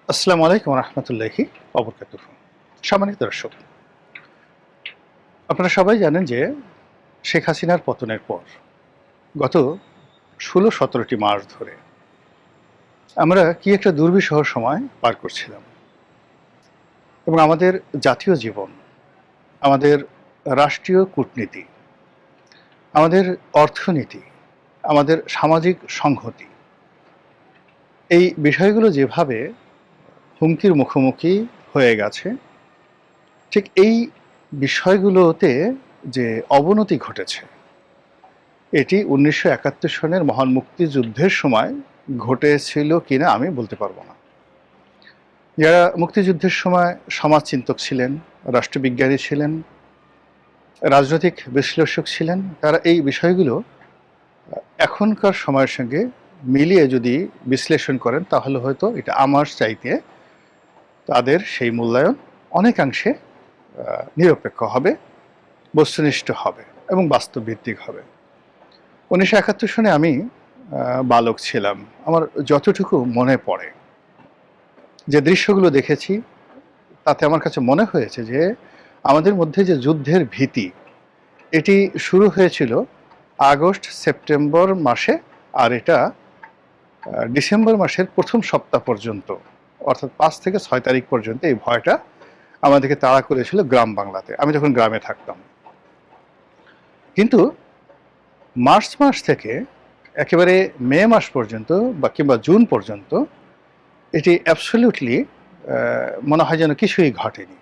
আসসালামু আলাইকুম রহমতুল্লাহি ওবরকাতুহু। সম্মানিত দর্শক, আপনারা সবাই জানেন যে শেখ হাসিনার পতনের পর গত ১৬-১৭টি মাস ধরে আমরা কি একটা দুর্বিষহ সময় পার করছিলাম এবং আমাদের জাতীয় জীবন, আমাদের রাষ্ট্রীয় কূটনীতি, আমাদের অর্থনীতি, আমাদের সামাজিক সংহতি, এই বিষয়গুলো যেভাবে হুমকির মুখোমুখি হয়ে গেছে, ঠিক এই বিষয়গুলোতে যে অবনতি ঘটেছে এটি ১৯৭১ সনের মহান মুক্তিযুদ্ধের সময় ঘটেছিল কিনা আমি বলতে পারবো না। যারা মুক্তিযুদ্ধের সময় সমাজচিন্তক ছিলেন, রাষ্ট্রবিজ্ঞানী ছিলেন, রাজনৈতিক বিশ্লেষক ছিলেন, তারা এই বিষয়গুলো এখনকার সময়ের সঙ্গে মিলিয়ে যদি বিশ্লেষণ করেন তাহলে হয়তো এটা আমার চাইতে তাদের সেই মূল্যায়ন অনেকাংশে নিরপেক্ষ হবে, বস্তুনিষ্ঠ হবে এবং বাস্তবভিত্তিক হবে। ১৯৭১ সনে আমি বালক ছিলাম। আমার যতটুকু মনে পড়ে, যে দৃশ্যগুলো দেখেছি, তাতে আমার কাছে মনে হয়েছে যে আমাদের মধ্যে যে যুদ্ধের ভীতি, এটি শুরু হয়েছিল আগস্ট সেপ্টেম্বর মাসে, আর এটা ডিসেম্বর মাসের প্রথম সপ্তাহ পর্যন্ত, অর্থাৎ ৫ থেকে ৬ তারিখ পর্যন্ত এই ভয়টা আমাদেরকে তাড়া করেছিল গ্রাম বাংলাতে, আমি যখন গ্রামে থাকতাম। কিন্তু মার্চ মাস থেকে একেবারে মে মাস পর্যন্ত বা কিংবা জুন পর্যন্ত এটি অ্যাবসলিউটলি মনে হয় যেন কিছুই ঘটেনি।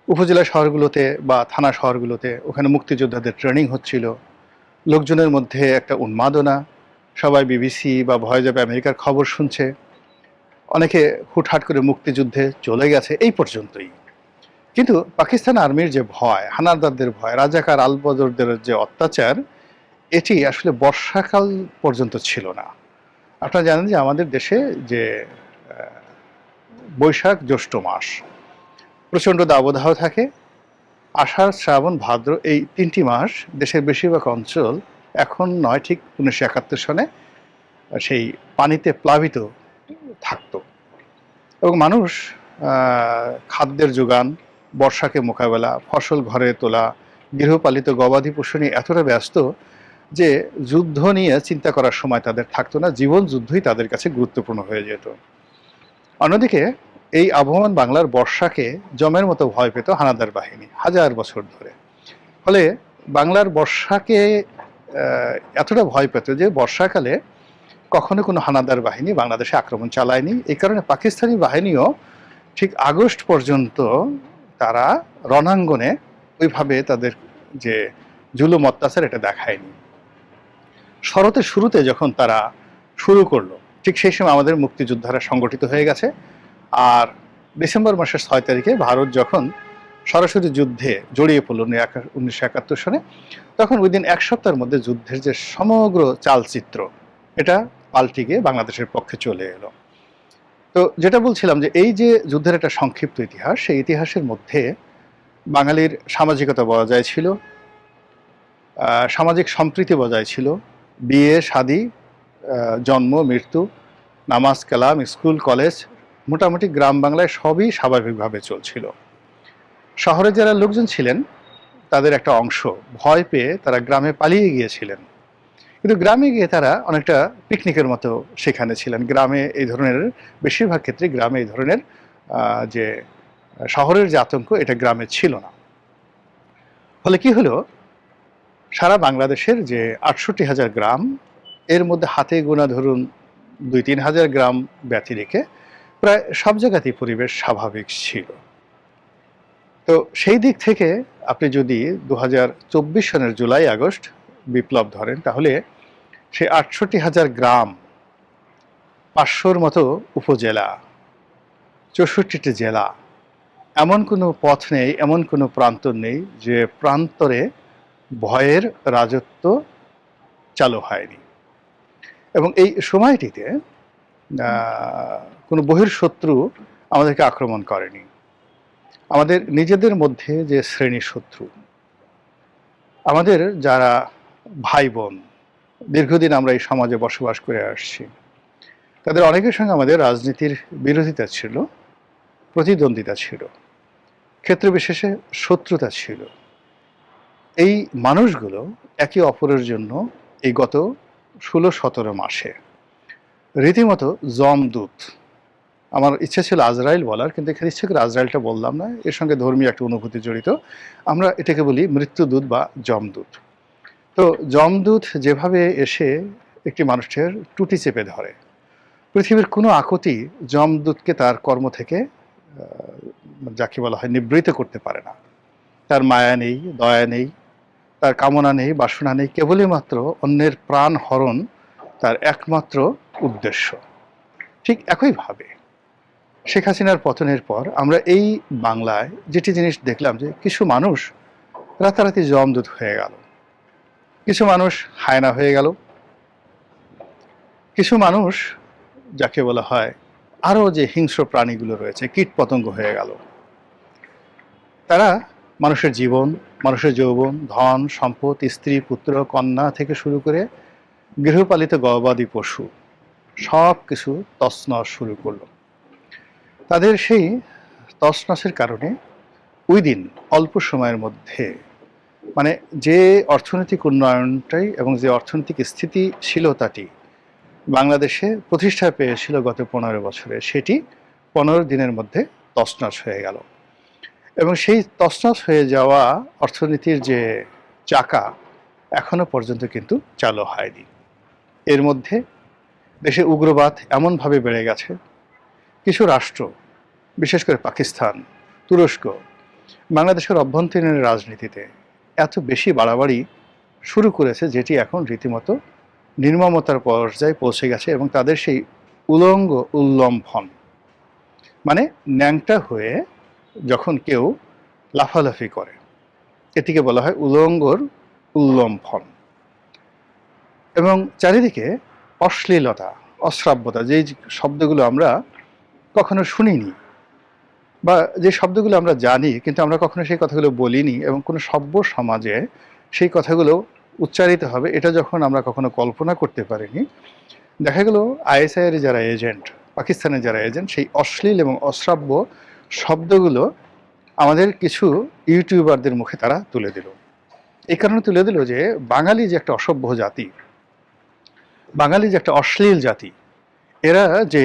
উপজেলা শহরগুলোতে বা থানা শহরগুলোতে ওখানে মুক্তিযোদ্ধাদের ট্রেনিং হচ্ছিল, লোকজনের মধ্যে একটা উন্মাদনা, সবাই বিবিসি বা ভয়েস অফ আমেরিকার খবর শুনছে, অনেকে হুটহাট করে মুক্তিযুদ্ধে চলে গেছে, এই পর্যন্তই। কিন্তু পাকিস্তান আর্মির যে ভয়, হানাদারদের ভয়, রাজাকার আলবদরদের যে অত্যাচার, এটি আসলে বর্ষাকাল পর্যন্ত ছিল না। আপনারা জানেন যে আমাদের দেশে যে বৈশাখ জ্যৈষ্ঠ মাস প্রচণ্ড দাবদাহ থাকে, আষাঢ় শ্রাবণ ভাদ্র এই ৩টি মাস দেশের বেশিরভাগ অঞ্চল এখন নয়, ঠিক ১৯৭১ সনে সেই পানিতে প্লাবিত থাকতো এবং মানুষ খাদ্যের যোগান, বর্ষাকে মোকাবেলা, ফসল ঘরে তোলা, গৃহপালিত গবাদি পশু নিয়ে এতটা ব্যস্ত যে যুদ্ধ নিয়ে চিন্তা করার সময় তাদের থাকতো না। জীবন যুদ্ধই তাদের কাছে গুরুত্বপূর্ণ হয়ে যেত। অন্যদিকে এই আবহমান বাংলার বর্ষাকে জমের মতো ভয় পেত হানাদার বাহিনী হাজার বছর ধরে। ফলে বাংলার বর্ষাকে এতটা ভয় পেত যে বর্ষাকালে কখনো কোনো হানাদার বাহিনী বাংলাদেশে আক্রমণ চালায়নি। এই কারণে পাকিস্তানি বাহিনীও ঠিক আগস্ট পর্যন্ত তারা রণাঙ্গনে ওইভাবে তাদের যে জুলুম অত্যাচার এটা দেখায়নি। শরতের শুরুতে যখন তারা শুরু করলো, ঠিক সেই সময় আমাদের মুক্তিযোদ্ধারা সংগঠিত হয়ে গেছে। আর ডিসেম্বর মাসের ৬ তারিখে ভারত যখন সরাসরি যুদ্ধে জড়িয়ে পড়ল ১৯৭১ সনে, তখন ওই দিন এক সপ্তাহের মধ্যে যুদ্ধের যে সমগ্র চালচিত্র, এটা পাল্টে গিয়ে বাংলাদেশের পক্ষে চলে এলো। তো যেটা বলছিলাম যে এই যে যুদ্ধের একটা সংক্ষিপ্ত ইতিহাস, সেই ইতিহাসের মধ্যে বাঙালির সামাজিকতা বজায় ছিল, সামাজিক সম্প্রীতি বজায় ছিল, বিয়ে শাদী, জন্ম মৃত্যু, নামাজ কালাম, স্কুল কলেজ, মোটামুটি গ্রাম বাংলায় সবই স্বাভাবিকভাবে চলছিল। শহরে যারা লোকজন ছিলেন তাদের একটা অংশ ভয় পেয়ে তারা গ্রামে পালিয়ে গিয়েছিলেন, কিন্তু গ্রামে গিয়ে তারা অনেকটা পিকনিকের মতো সেখানে ছিলেন। গ্রামে এই ধরনের, বেশিরভাগ ক্ষেত্রে গ্রামে এই ধরনের যে শহরের যে আতঙ্ক, এটা গ্রামে ছিল না। ফলে কি হলো, সারা বাংলাদেশের যে ৬৮,০০০ গ্রাম, এর মধ্যে হাতে গোনা ধরুন ২-৩ হাজার গ্রাম ব্যতি রেখে প্রায় সব জায়গাতেই পরিবেশ স্বাভাবিক ছিল। তো সেই দিক থেকে আপনি যদি ২০২৪ সনের জুলাই আগস্ট বিপ্লব ধরেন, তাহলে সেই ৬৮,০০০ গ্রাম, ৫০০-র মতো উপজেলা, ৬৪টি জেলা, এমন কোনো পথ নেই, এমন কোনো প্রান্তর নেই যে প্রান্তরে ভয়ের রাজত্ব চালু হয়নি। এবং এই সময়টিতে কোনো বহির্শত্রু আমাদেরকে আক্রমণ করেনি। আমাদের নিজেদের মধ্যে যে শ্রেণী শত্রু, আমাদের যারা ভাই বোন, দীর্ঘদিন আমরা এই সমাজে বসবাস করে আসছি, তাদের অনেকের সঙ্গে আমাদের রাজনীতির বিরোধিতা ছিল, প্রতিদ্বন্দ্বিতা ছিল, ক্ষেত্র বিশেষে শত্রুতা ছিল। এই মানুষগুলো একে অপরের জন্য এই গত 16-17 মাসে রীতিমতো জমদূত, আমার ইচ্ছে ছিল আজরাইল বলার, কিন্তু এখানে ইচ্ছে করে আজরাইলটা বললাম না, এর সঙ্গে ধর্মীয় একটা অনুভূতি জড়িত। আমরা এটাকে বলি মৃত্যুদূত বা যমদূত। তো যমদূত যেভাবে এসে একটি মানুষের টুটি চেপে ধরে, পৃথিবীর কোনো আকুতি যমদূতকে তার কর্ম থেকে যাকে বলা হয় নিবৃত করতে পারে না। তার মায়া নেই, দয়া নেই, তার কামনা নেই, বাসনা নেই, কেবলই মাত্র অন্যের প্রাণ হরণ তার একমাত্র উদ্দেশ্য। ঠিক একইভাবে শেখ হাসিনার পতনের পর আমরা এই বাংলায় যেটি জিনিস দেখলাম, যে কিছু মানুষ রাতারাতি যমদূত হয়ে গেল, কিছু মানুষ হায়না হয়ে গেল, কিছু মানুষ যাকে বলা হয় আরও যে হিংস্র প্রাণীগুলো রয়েছে কীট পতঙ্গ হয়ে গেল। তারা মানুষের জীবন, মানুষের যৌবন, ধন সম্পদ, স্ত্রী পুত্র কন্যা থেকে শুরু করে গৃহপালিত গবাদি পশু সব কিছু তছনছ শুরু করলো। তাদের সেই তছনছের কারণে ওই দিন অল্প সময়ের মধ্যে, মানে যে অর্থনৈতিক উন্নয়নটাই এবং যে অর্থনৈতিক স্থিতিশীলতাটি বাংলাদেশে প্রতিষ্ঠা পেয়েছিল গত 15 বছরে, সেটি 15 দিনের মধ্যে তছনছ হয়ে গেল। এবং সেই তছনছ হয়ে যাওয়া অর্থনীতির যে চাকা এখনো পর্যন্ত কিন্তু চালু হয়নি। এর মধ্যে দেশে উগ্রবাদ এমনভাবে বেড়ে গেছে, কিছু রাষ্ট্র বিশেষ করে পাকিস্তান, তুরস্ক বাংলাদেশের অভ্যন্তরীণ রাজনীতিতে এত বেশি বাড়াবাড়ি শুরু করেছে, যেটি এখন রীতিমতো নির্মমতার পর্যায়ে পৌঁছে গেছে। এবং তাদের সেই উলঙ্গ উল্লম্ফন, মানে ন্যাংটা হয়ে যখন কেউ লাফালাফি করে, এটিকে বলা হয় উলঙ্গর উল্লম্ফন। এবং চারিদিকে অশ্লীলতা, অশ্রাব্যতা, যেই শব্দগুলো আমরা কখনো শুনিনি বা যে শব্দগুলো আমরা জানি কিন্তু আমরা কখনো সেই কথাগুলো বলিনি, এবং কোনো সভ্য সমাজে সেই কথাগুলো উচ্চারিত হবে এটা যখন আমরা কখনো কল্পনা করতে পারিনি, দেখা গেল আইএসআইয়ের যারা এজেন্ট, পাকিস্তানের যারা এজেন্ট, সেই অশ্লীল এবং অশ্রাব্য শব্দগুলো আমাদের কিছু ইউটিউবারদের মুখে তারা তুলে দিল। এই কারণে তুলে দিল যে বাঙালি যে একটা অসভ্য জাতি, বাঙালি যে একটা অশ্লীল জাতি, এরা যে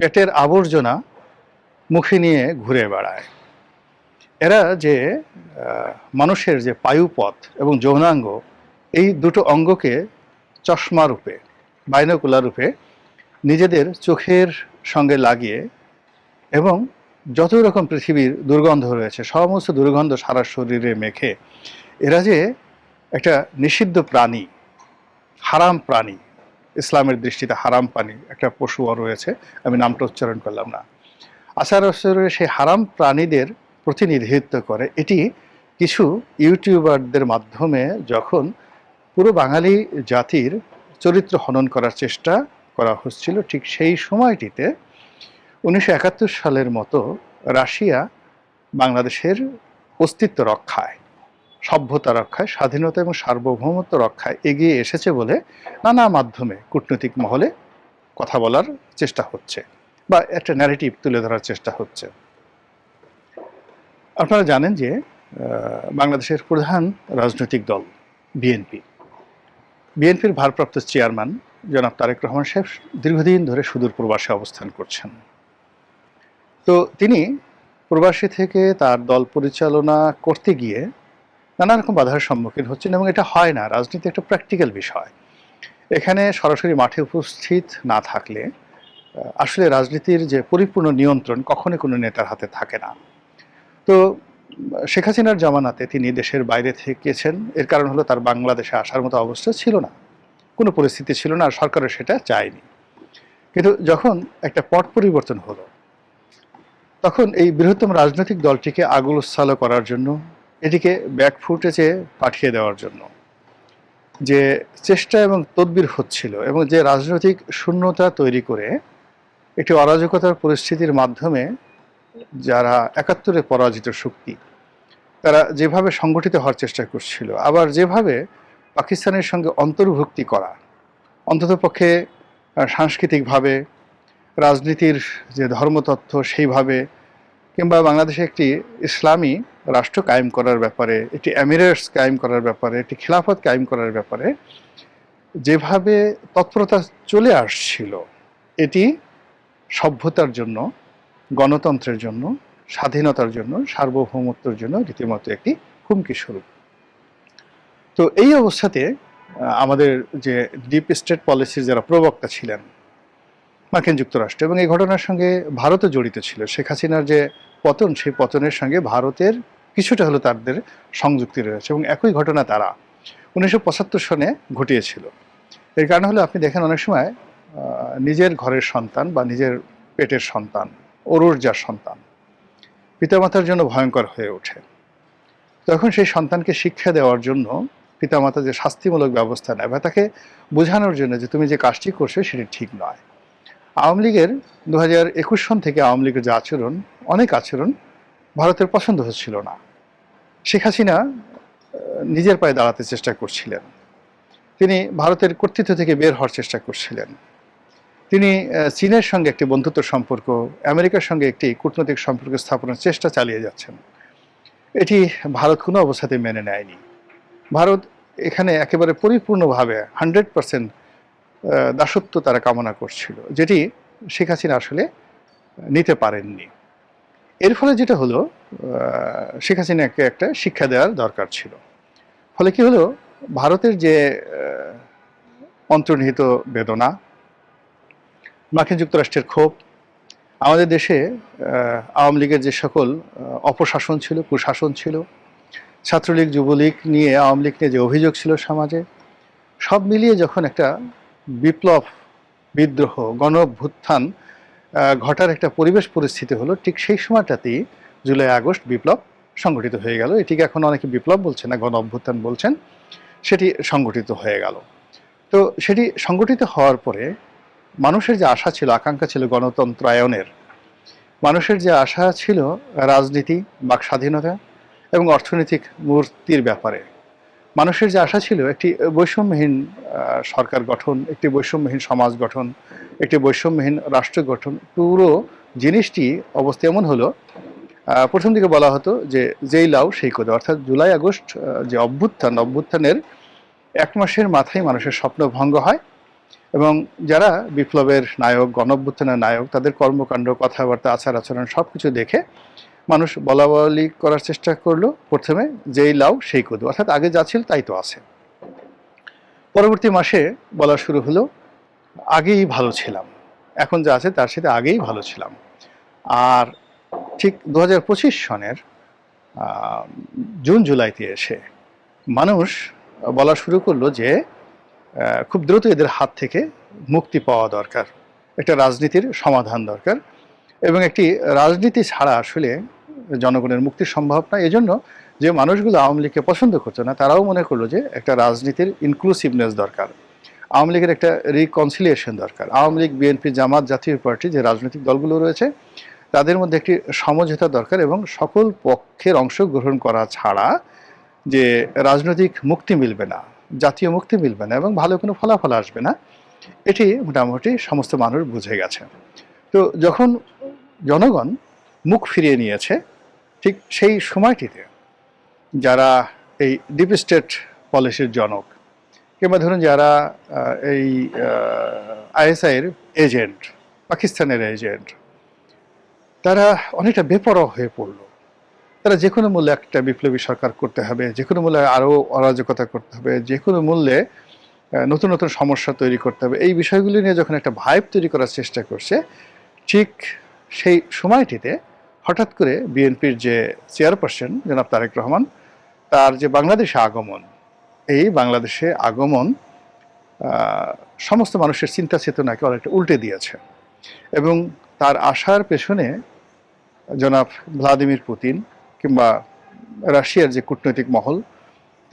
পেটের আবর্জনা মুখে নিয়ে ঘুরে বেড়ায়, এরা যে মানুষের যে পায়ুপথ এবং যৌনাঙ্গ, এই দুটো অঙ্গকে চশমা রূপে, বাইনোকুলার রূপে নিজেদের চোখের সঙ্গে লাগিয়ে এবং যত রকম পৃথিবীর দুর্গন্ধ রয়েছে সমস্ত দুর্গন্ধ সারা শরীরে মেখে, এরা যে একটা নিষিদ্ধ প্রাণী, হারাম প্রাণী, ইসলামের দৃষ্টিতে হারাম প্রাণী একটা পশুও রয়েছে, আমি নামটা উচ্চারণ করলাম না, আচার আচরণের সেই হারাম প্রাণীদের প্রতিনিধিত্ব করে। এটি কিছু ইউটিউবারদের মাধ্যমে যখন পুরো বাঙালি জাতির চরিত্র হনন করার চেষ্টা করা হচ্ছিল, ঠিক সেই সময়টিতে 1971 সালের মতো রাশিয়া বাংলাদেশের অস্তিত্ব রক্ষায়, সভ্যতা রক্ষায়, স্বাধীনতা এবং সার্বভৌমত্ব রক্ষায় এগিয়ে এসেছে বলে নানা মাধ্যমে কূটনৈতিক মহলে কথা বলার চেষ্টা হচ্ছে বা একটা ন্যারেটিভ তুলে ধরার চেষ্টা হচ্ছে। আপনারা জানেন যে বাংলাদেশের প্রধান রাজনৈতিক দল বিএনপির ভারপ্রাপ্ত চেয়ারম্যান জনাব তারেক রহমান সাহেব দীর্ঘদিন ধরে সুদূর প্রবাসে অবস্থান করছেন। তো তিনি প্রবাসী থেকে তার দল পরিচালনা করতে গিয়ে নানা রকম বাধার সম্মুখীন হচ্ছেন, এবং এটা হয় না, রাজনীতি একটা প্র্যাকটিক্যাল বিষয়। এখানে সরাসরি মাঠে উপস্থিত না থাকলে আসলে রাজনীতির যে পরিপূর্ণ নিয়ন্ত্রণ কখনোই কোনো নেতার হাতে থাকে না। তো শেখ হাসিনার জামানাতে তিনি দেশের বাইরে থেকেছেন, এর কারণ হলো তার বাংলাদেশে আসার মতো অবস্থা ছিল না, কোনো পরিস্থিতি ছিল না, আর সরকারও সেটা চায়নি। কিন্তু যখন একটা পট পরিবর্তন হলো, তখন এই বৃহত্তম রাজনৈতিক দলটিকে আগুলসালো করার জন্য, এটিকে ব্যাকফুটেজে পাঠিয়ে দেওয়ার জন্য যে চেষ্টা এবং তদবির হচ্ছিল, এবং যে রাজনৈতিক শূন্যতা তৈরি করে একটি অরাজকতার পরিস্থিতির মাধ্যমে যারা 71-এ পরাজিত শক্তি, তারা যেভাবে সংগঠিত হওয়ার চেষ্টা করছিল, আবার যেভাবে পাকিস্তানের সঙ্গে অন্তর্ভুক্তি করা, অন্ততপক্ষে সাংস্কৃতিকভাবে, রাজনীতির যে ধর্মতত্ত্ব সেইভাবে, কিংবা বাংলাদেশে একটি ইসলামী রাষ্ট্র কায়েম করার ব্যাপারে, একটি এমিরেটস কায়েম করার ব্যাপারে, একটি খিলাফত কায়েম করার ব্যাপারে যেভাবে তৎপরতা চলে আসছিল, এটি সভ্যতার জন্য, গণতন্ত্রের জন্য, স্বাধীনতার জন্য, সার্বভৌমত্বের জন্য রীতিমতো একটি হুমকি স্বরূপ। তো এই অবস্থাতে আমাদের যে ডিপ স্টেট পলিসির যারা প্রবক্তা ছিলেন মার্কিন যুক্তরাষ্ট্র, এবং এই ঘটনার সঙ্গে ভারতও জড়িত ছিল, শেখ হাসিনার যে পতন, সেই পতনের সঙ্গে ভারতের কিছুটা হলো তাদের সংযুক্তি রয়েছে, এবং একই ঘটনা তারা 1975 সনে ঘটিয়েছিল। এর কারণ হলো আপনি দেখেন অনেক সময় নিজের ঘরের সন্তান বা নিজের পেটের সন্তান, ওরজার সন্তান পিতামাতার জন্য ভয়ঙ্কর হয়ে ওঠে। তখন সেই সন্তানকে শিক্ষা দেওয়ার জন্য পিতামাতা যে শাস্তিমূলক ব্যবস্থা নেয় বা তাকে বোঝানোর জন্য যে তুমি যে কাজটি করছো সেটি ঠিক নয়। আওয়ামী লীগের 2021 সন থেকে আওয়ামী লীগের যে আচরণ, অনেক আচরণ ভারতের পছন্দ হচ্ছিল না। শেখ হাসিনা নিজের পায়ে দাঁড়াতে চেষ্টা করছিলেন, তিনি ভারতের কর্তৃত্ব থেকে বের হওয়ার চেষ্টা করছিলেন, তিনি চীনের সঙ্গে একটি বন্ধুত্ব সম্পর্ক, আমেরিকার সঙ্গে একটি কূটনৈতিক সম্পর্ক স্থাপনের চেষ্টা চালিয়ে যাচ্ছেন। এটি ভারত কোনো অবস্থাতেই মেনে নেয়নি। ভারত এখানে একেবারে পরিপূর্ণভাবে 100% দাসত্ব তারা কামনা করছিল, যেটি শেখ হাসিনা আসলে নিতে পারেননি। এর ফলে যেটা হলো, শেখ হাসিনাকে একটা শিক্ষা দেওয়ার দরকার ছিল। ফলে কি হলো, ভারতের যে অন্তর্নিহিত বেদনা, মার্কিন যুক্তরাষ্ট্রের ক্ষোভ, আমাদের দেশে আওয়ামী লীগের যে সকল অপশাসন ছিল, কুশাসন ছিল, ছাত্রলীগ যুবলীগ নিয়ে, আওয়ামী লীগ নিয়ে যে অভিযোগ ছিল সমাজে, সব মিলিয়ে যখন একটা বিপ্লব, বিদ্রোহ, গণ অভ্যুত্থান ঘটার একটা পরিবেশ পরিস্থিতি হলো, ঠিক সেই সময়টাতেই জুলাই আগস্ট বিপ্লব সংগঠিত হয়ে গেল। এটিকে এখন অনেকে বিপ্লব বলছে না, গণ অভ্যুত্থান বলছেন। সেটি সংগঠিত হয়ে গেল। তো সেটি সংগঠিত হওয়ার পরে মানুষের যে আশা ছিল, আকাঙ্ক্ষা ছিল গণতন্ত্রায়নের, মানুষের যে আশা ছিল রাজনীতি, বাক স্বাধীনতা এবং অর্থনৈতিক মূর্তির ব্যাপারে, মানুষের যে আশা ছিল একটি বৈষম্যহীন সরকার গঠন, একটি বৈষম্যহীন সমাজ গঠন, একটি বৈষম্যহীন রাষ্ট্র গঠন, পুরো জিনিসটি অবস্থা এমন হলো, প্রথম দিকে বলা হতো যে যেই লাউ সেই কোদো, অর্থাৎ জুলাই আগস্ট যে অভ্যুত্থানের 1 মাসের মাথায় মানুষের স্বপ্ন ভঙ্গ হয়, এবং যারা বিপ্লবের নায়ক, গণ অভ্যুত্থানের নায়ক, তাদের কর্মকাণ্ড, কথাবার্তা, আচার আচরণ সব কিছু দেখে মানুষ বলাবলি করার চেষ্টা করলো, প্রথমে যেই লাউ সেই কদু, অর্থাৎ আগে যা ছিল তাই তো আছে। পরবর্তী মাসে বলা শুরু হলো আগেই ভালো ছিলাম, এখন যা আছে তার সাথে আগেই ভালো ছিলাম। আর ঠিক 2025 সনের জুন জুলাইতে এসে মানুষ বলা শুরু করলো যে খুব দ্রুত এদের হাত থেকে মুক্তি পাওয়া দরকার, একটা রাজনীতির সমাধান দরকার, এবং একটি রাজনীতি ছাড়া আসলে জনগণের মুক্তি সম্ভব না। এজন্য যে মানুষগুলো আওয়ামী লীগকে পছন্দ করতো না, তারাও মনে করলো যে একটা রাজনীতির ইনক্লুসিভনেস দরকার, আওয়ামী লীগের একটা রিকনসিলিয়েশন দরকার। আওয়ামী লীগ, বিএনপি, জামাত, জাতীয় পার্টি যে রাজনৈতিক দলগুলো রয়েছে, তাদের মধ্যে একটি সমঝোতা দরকার, এবং সকল পক্ষের অংশগ্রহণ করা ছাড়া যে রাজনৈতিক মুক্তি মিলবে না, জাতীয় মুক্তি মিলবে না, এবং ভালো কোনো ফলাফল আসবে না, এটি মোটামুটি সমস্ত মানুষ বুঝে গেছে। তো যখন জনগণ মুখ ফিরিয়ে নিয়েছে, ঠিক সেই সময়টিতে যারা এই ডিপ স্টেট পলিসির জনক, কিংবা ধরুন যারা এই আইএসআইয়ের এজেন্ট, পাকিস্তানের এজেন্ট, তারা অনেকটা বেপরোয়া হয়ে পড়ল। তারা যে কোনো মূল্যে একটা বিপ্লবী সরকার করতে হবে, যে কোনো মূল্যে আরও অরাজকতা করতে হবে, যে কোনো মূল্যে নতুন নতুন সমস্যা তৈরি করতে হবে, এই বিষয়গুলি নিয়ে যখন একটা ভাইব তৈরি করার চেষ্টা করছে, ঠিক সেই সময়টিতে হঠাৎ করে বিএনপির যে চেয়ারপারসন জনাব তারেক রহমান, তার যে বাংলাদেশে আগমন, এই বাংলাদেশে আগমন সমস্ত মানুষের চিন্তা চেতনাকে অনেকটা উল্টে দিয়েছে। এবং তার আসার পেছনে জনাব ভ্লাদিমির পুতিন কিংবা রাশিয়ার যে কূটনৈতিক মহল,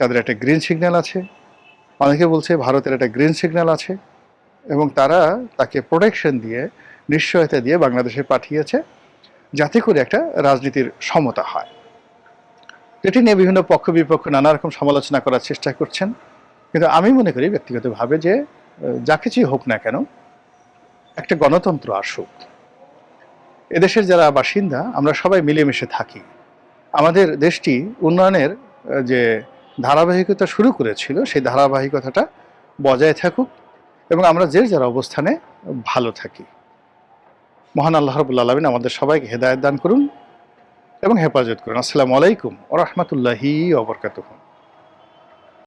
তাদের একটা গ্রিন সিগন্যাল আছে, অনেকে বলছে ভারতের একটা গ্রিন সিগন্যাল আছে, এবং তারা তাকে প্রোটেকশন দিয়ে, নিশ্চয়তা দিয়ে বাংলাদেশে পাঠিয়েছে, যাতে করে একটা রাজনীতির সমতা হয়। এটি নিয়ে বিভিন্ন পক্ষ বিপক্ষ নানা রকম সমালোচনা করার চেষ্টা করছেন, কিন্তু আমি মনে করি ব্যক্তিগতভাবে যে যা কিছুই হোক না কেন, একটা গণতন্ত্র আসুক। এদেশের যারা বাসিন্দা আমরা সবাই মিলেমিশে থাকি। আমাদের দেশটি উন্নয়নের যে ধারাবাহিকতা শুরু করেছিল সেই ধারাবাহিকতাটা বজায় থাকুক এবং আমরা যে যার অবস্থানে ভালো থাকি। মহান আল্লাহ রাব্বুল আলামিন আমাদের সবাইকে হেদায়েত দান করুন এবং হেফাজত করুন। আসসালামু আলাইকুম ওয়া রাহমাতুল্লাহি ওয়া বারাকাতুহু।